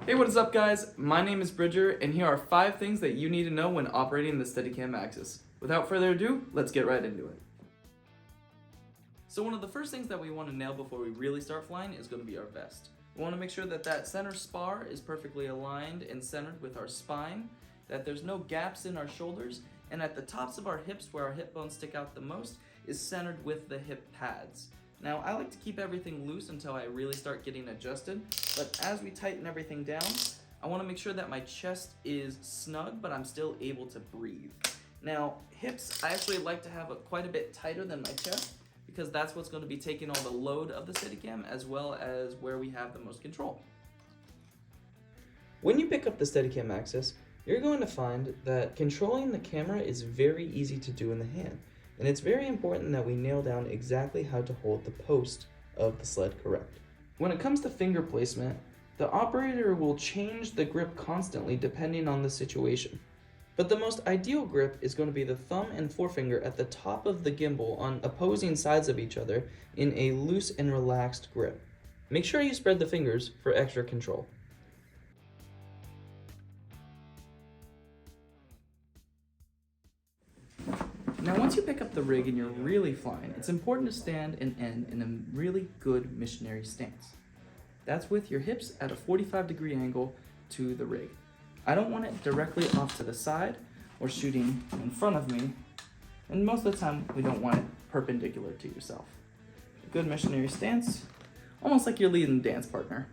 Hey, what is up guys? My name is Bridger, and here are 5 things that you need to know when operating the Steadicam Axis. Without further ado, let's get right into it. So one of the first things that we want to nail before we really start flying is going to be our vest. We want to make sure that that center spar is perfectly aligned and centered with our spine, that there's no gaps in our shoulders, and at the tops of our hips where our hip bones stick out the most is centered with the hip pads. Now, I like to keep everything loose until I really start getting adjusted, but as we tighten everything down, I want to make sure that my chest is snug, but I'm still able to breathe. Now, hips, I actually like to have quite a bit tighter than my chest, because that's what's going to be taking all the load of the Steadicam, as well as where we have the most control. When you pick up the Steadicam Axis, you're going to find that controlling the camera is very easy to do in the hand. And it's very important that we nail down exactly how to hold the post of the sled correct. When it comes to finger placement, the operator will change the grip constantly depending on the situation. But the most ideal grip is going to be the thumb and forefinger at the top of the gimbal on opposing sides of each other in a loose and relaxed grip. Make sure you spread the fingers for extra control. Now, once you pick up the rig and you're really flying, it's important to stand and end in a really good missionary stance. That's with your hips at a 45-degree angle to the rig. I don't want it directly off to the side or shooting in front of me, and most of the time we don't want it perpendicular to yourself. A good missionary stance, almost like you're leading a dance partner.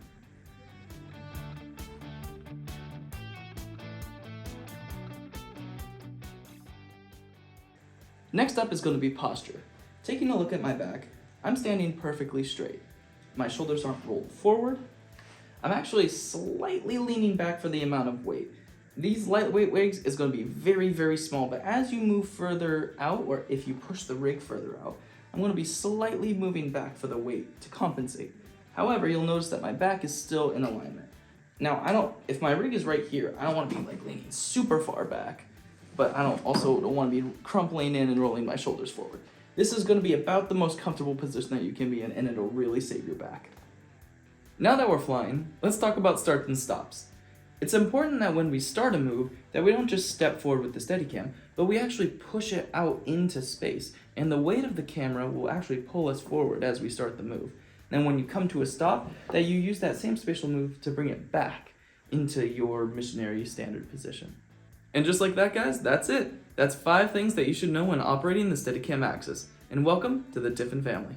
Next up is going to be posture. Taking a look at my back, I'm standing perfectly straight. My shoulders aren't rolled forward. I'm actually slightly leaning back for the amount of weight. These lightweight wigs is going to be very, very small, but as you move further out, or if you push the rig further out, I'm going to be slightly moving back for the weight to compensate. However, you'll notice that my back is still in alignment. Now, if my rig is right here, I don't want to be like leaning super far back, but I don't want to be crumpling in and rolling my shoulders forward. This is going to be about the most comfortable position that you can be in, and it'll really save your back. Now that we're flying, let's talk about starts and stops. It's important that when we start a move, that we don't just step forward with the Steadicam, but we actually push it out into space, and the weight of the camera will actually pull us forward as we start the move. Then when you come to a stop, that you use that same spatial move to bring it back into your missionary standard position. And just like that, guys, that's it. That's 5 things that you should know when operating the Steadicam Axis. And welcome to the Tiffen family.